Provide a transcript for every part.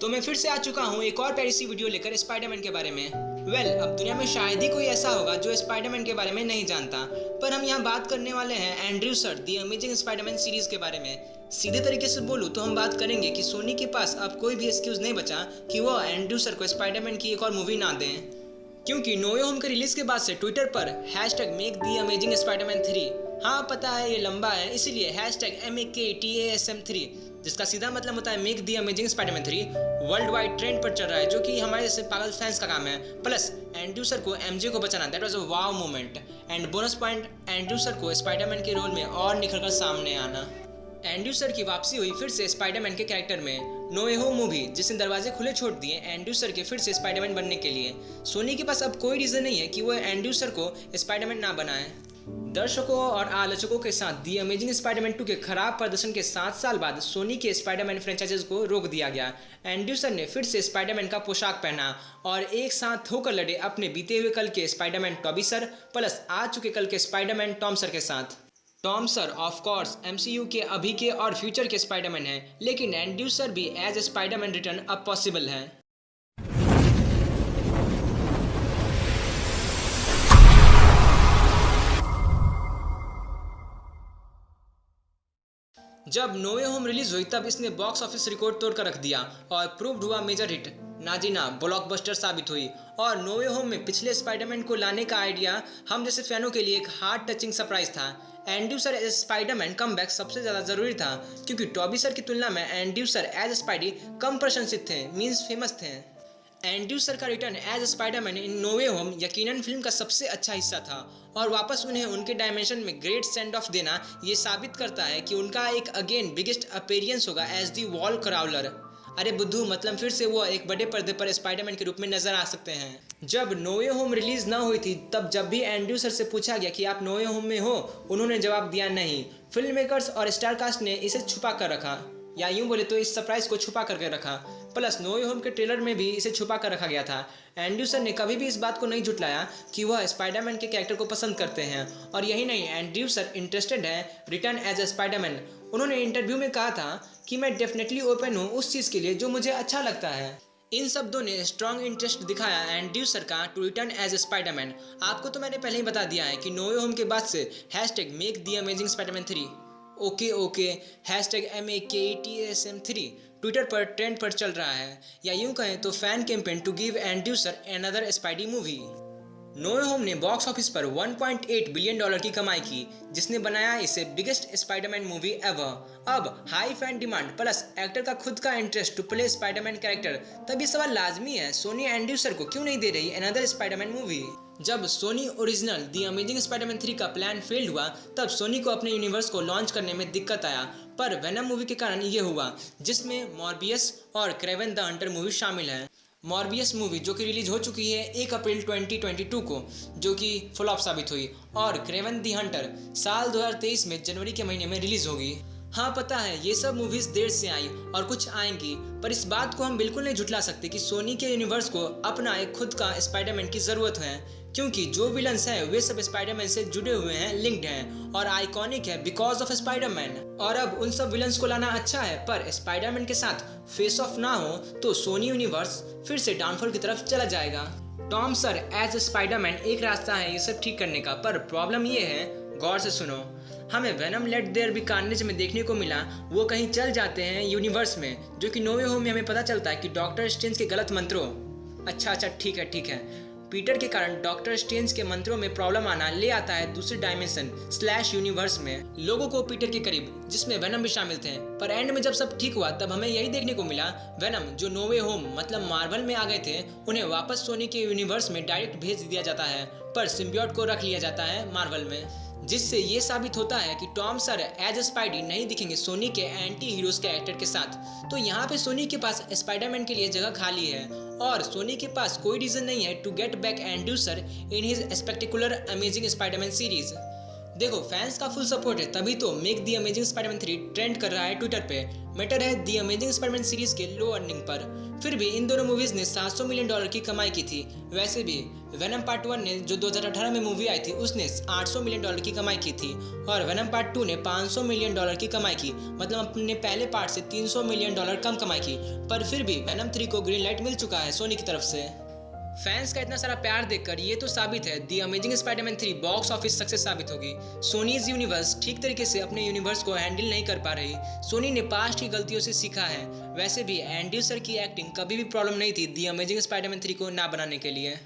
तो मैं फिर से आ चुका हूँ एक और प्यारी सी वीडियो लेकर स्पाइडरमैन के बारे में। अब दुनिया में शायद ही कोई ऐसा होगा जो स्पाइडरमैन के बारे में नहीं जानता, पर हम यहाँ बात करने वाले हैं एंड्रयू सर दी अमेजिंग स्पाइडरमैन सीरीज के बारे में। सीधे तरीके से बोलूँ तो हम बात करेंगे कि सोनी के पास अब कोई भी एक्सक्यूज नहीं बचा कि वो एंड्रयू सर को स्पाइडरमैन की एक और मूवी ना दें, क्योंकि नो वे होम के रिलीज के बाद से ट्विटर पर #मेक दी अमेजिंग स्पाइडरमैन 3, हाँ पता है ये लंबा है, इसीलिए #MAKTASM3, जिसका सीधा मतलब होता है make the amazing Spiderman 3, world wide trend पर चल रहा है, जो कि हमारे जैसे पागल फैंस का काम है। प्लस एंड्रयू सर को MJ को बचाना, that was a wow moment. And bonus point, Andrew sir को स्पाइडरमैन के रोल में और निखर कर सामने आना। एंड्रयू सर की वापसी हुई फिर से स्पाइडरमैन के कैरेक्टर में नो वे होम मूवी, जिसने दरवाजे खुले छोड़ दिए एंड्रयू सर के फिर से स्पाइडरमैन बनने के लिए। सोनी के पास अब कोई रीजन नहीं है कि वो एंड्रयू सर को स्पाइडरमैन ना बनाए। दर्शकों और आलोचकों के साथ दी अमेजिंग स्पाइडरमैन 2 के खराब प्रदर्शन के 7 साल बाद सोनी के स्पाइडरमैन फ्रेंचाइजीज को रोक दिया गया। एंड्रयू सर ने फिर से स्पाइडरमैन का पोशाक पहना और एक साथ होकर लड़े अपने बीते हुए कल के स्पाइडरमैन टॉबी सर प्लस आ चुके कल के स्पाइडरमैन टॉम सर के साथ। Tom sir of course MCU के अभी के और फ्यूचर के स्पाइडरमैन हैं, लेकिन एंड्रयू सर भी एज ए स्पाइडरमैन रिटर्न अब पॉसिबल है। जब नो वे होम रिलीज हुई तब इसने बॉक्स ऑफिस रिकॉर्ड तोड़कर रख दिया और प्रूव्ड हुआ मेजर हिट, नाजीना ब्लॉकबस्टर साबित हुई। और नो वे होम में पिछले स्पाइडरमैन को लाने का आइडिया हम जैसे फैनों के लिए एक हार्ट टचिंग सरप्राइज था। Andrew sir as Spiderman comeback सबसे ज़्यादा ज़रूरी था, क्योंकि टॉबी सर की तुलना में एंड्रयू सर एज स्पाइडी कम प्रशंसित थे, मीन्स फेमस थे। एंड्रयू सर का return as Spiderman in No Way Home यकीनन फिल्म का सबसे अच्छा हिस्सा था, और वापस उन्हें उनके डायमेंशन में ग्रेट सेंड ऑफ देना ये साबित करता है कि उनका एक अगेन बिगेस्ट अपीयरेंस होगा एज दी वॉल क्राउलर। अरे बुद्धू, मतलब फिर से वो एक बड़े पर्दे पर स्पाइडरमैन के रूप में नजर आ सकते हैं। जब नो वे होम रिलीज ना हुई थी तब जब भी एंड्रयू सर से पूछा गया कि आप नो वे होम में हो, उन्होंने जवाब दिया नहीं। फिल्म मेकर्स और स्टार कास्ट ने इसे छुपा कर रखा, या यूं बोले तो इस सरप्राइज को छुपा करके रखा। प्लस नो वे होम के ट्रेलर में भी इसे छुपा कर रखा गया था। एंड्रयू सर ने कभी भी इस बात को नहीं झुटलाया कि वह स्पाइडरमैन के कैरेक्टर को पसंद करते हैं, और यही नहीं, एंड्रयू सर इंटरेस्टेड है रिटर्न एज ए स्पाइडरमैन। उन्होंने इंटरव्यू में कहा था कि मैं डेफिनेटली ओपन हूँ उस चीज़ के लिए जो मुझे अच्छा लगता है। इन शब्दों ने स्ट्रॉन्ग इंटरेस्ट दिखाया एंड्रयू सर का to return as a Spiderman. आपको तो मैंने पहले ही बता दिया है कि नो वे होम के बाद से #make the amazing Spiderman 3 okay #MAKTASM3 Twitter पर ट्रेंड पर चल रहा है, या यूं कहें तो fan campaign to give Andrew sir another Spidey movie. No Way Home ने बॉक्स ऑफिस पर $1.8 बिलियन की कमाई की, जिसने बनाया इसे बिगेस्ट स्पाइडरमैन मूवी एवर। अब high fan demand plus actor का खुद का interest to play Spiderman character, तब ये सवाल लाजमी है, सोनी एंड्रयू सर को क्यों नहीं दे रही अनदर स्पाइडरमैन मूवी। जब Sony original the amazing Spiderman 3 का प्लान फेल्ड हुआ तब सोनी को अपने यूनिवर्स को लॉन्च करने में दिक्कत आया, पर वेनम मूवी के कारण ये हुआ, जिसमें मॉर्बियस और क्रेवन द हंटर मूवी शामिल है। मॉर्बियस मूवी जो कि रिलीज हो चुकी है 1 अप्रैल 2022 को, जो कि फ्लॉप साबित हुई, और क्रेवन द हंटर साल 2023 में जनवरी के महीने में रिलीज होगी। हाँ पता है ये सब मूवीज देर से आई और कुछ आएंगी, पर इस बात को हम बिल्कुल नहीं झुटला सकते कि सोनी के यूनिवर्स को अपना एक खुद का स्पाइडरमैन की जरूरत है, क्योंकि जो विलन्स हैं वे सब स्पाइडरमैन से जुड़े हुए हैं, लिंक्ड हैं और आइकॉनिक है बिकॉज ऑफ स्पाइडरमैन। और अब उन सब विलन्स को लाना अच्छा है, पर स्पाइडरमैन के साथ फेस ऑफ ना हो तो सोनी यूनिवर्स फिर से डाउनफॉल की तरफ चला जाएगा। टॉम सर एज स्पाइडरमैन एक रास्ता है ये सब ठीक करने का, पर प्रॉब्लम ये है, गौर से सुनो, हमें Venom let there be Carnage में देखने को मिला, वो कहीं चल जाते हैं यूनिवर्स में, जो कि नो वे होम में हमें पता चलता है कि डॉक्टर स्ट्रेंज के गलत मंत्रों, अच्छा ठीक है, पीटर के कारण डॉक्टर स्ट्रेंज के मंत्रों में प्रॉब्लम आना ले आता है दूसरे डायमेंशन / यूनिवर्स में लोगों को पीटर के करीब, जिसमें वेनम भी शामिल थे। पर एंड में जब सब ठीक हुआ तब हमें यही देखने को मिला, वेनम जो नो वे होम मतलब मार्वल में आ गए थे उन्हें वापस सोनी के यूनिवर्स में डायरेक्ट भेज दिया जाता है, पर सिम्बियोट को रख लिया जाता है मार्वल में, जिससे ये साबित होता है कि टॉम सर एज स्पाइडी नहीं दिखेंगे सोनी के एंटी हीरोज के एक्टर के साथ। तो यहाँ पे सोनी के पास स्पाइडरमैन के लिए जगह खाली है, और सोनी के पास कोई रीजन नहीं है to get back Andrew sir in his spectacular amazing Spiderman series. देखो, फैंस का फुल सपोर्ट है तभी तो make the amazing Spiderman 3 trend कर रहा है ट्विटर पे। मैटर है दी अमेजिंग स्पाइडरमैन सीरीज के लो अर्निंग पर। फिर भी इन दोनों मूवीज ने $700 मिलियन की कमाई की थी। वैसे भी वेनम पार्ट 1 ने जो 2018 में मूवी आई थी उसने $800 मिलियन की कमाई की थी और वेनम पार्ट 2 ने $500 मिलियन की कमाई की, मतलब अपने पहले पार्ट से $300 मिलियन कम कमाई की। पर फिर भी वेनम 3 को ग्रीन लाइट मिल चुका है सोनी की तरफ से। फैंस का इतना सारा प्यार देखकर ये तो साबित है दी amazing Spiderman 3 box office success साबित होगी। सोनीज यूनिवर्स ठीक तरीके से अपने यूनिवर्स को हैंडल नहीं कर पा रही। सोनी ने पास्ट की गलतियों से सीखा है। वैसे भी एंड्रयू सर की एक्टिंग कभी भी प्रॉब्लम नहीं थी दी अमेजिंग स्पाइडरमैन 3 को ना बनाने के लिए।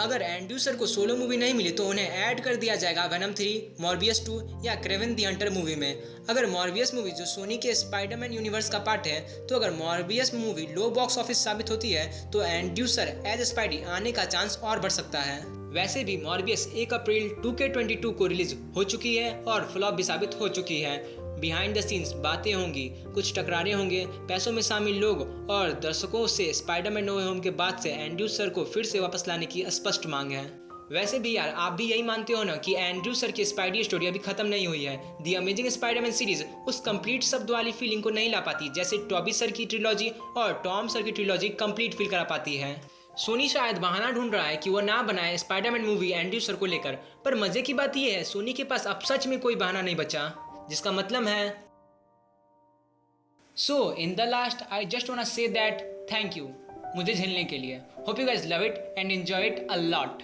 अगर एंड्रयू सर को सोलो मूवी नहीं मिली तो उन्हें ऐड कर दिया जाएगा वेनम 3, मॉर्बियस 2 या क्रेवन द हंटर मूवी में। अगर मॉर्बियस मूवी जो सोनी के स्पाइडरमैन यूनिवर्स का पार्ट है, तो अगर मॉर्बियस मूवी लो बॉक्स ऑफिस साबित होती है तो एंड्रयू सर एज स्पाइडी आने का चांस और बढ़ सकता है। वैसे भी मॉर्बियस 1 अप्रैल 2K22 को रिलीज हो चुकी है और फ्लॉप भी साबित हो चुकी है। बिहाइंड द सीन्स बातें होंगी, कुछ टकरारे होंगे पैसों में शामिल लोग और दर्शकों से स्पाइडरमैन नो वे होम के बाद से एंड्रयू सर को फिर से वापस लाने की स्पष्ट मांग है। वैसे भी यार, आप भी यही मानते हो ना कि एंड्रयू सर की स्पाइडी स्टोरी अभी खत्म नहीं हुई है। दी अमेजिंग स्पाइडरमैन सीरीज उस कंप्लीट शब्द वाली फीलिंग को नहीं ला पाती जैसे टॉबी सर की ट्रिलॉजी और टॉम सर की ट्रिलॉजी कंप्लीट फील करा पाती है। सोनी शायद बहाना ढूंढ रहा है कि वह ना बनाए स्पाइडरमैन मूवी एंड्रयू सर को लेकर, पर मजे की बात यह है सोनी के पास अब सच में कोई बहाना नहीं बचा, जिसका मतलब है So, in the last, I just wanna say that thank you मुझे झेलने के लिए। Hope you guys love it and enjoy it a lot.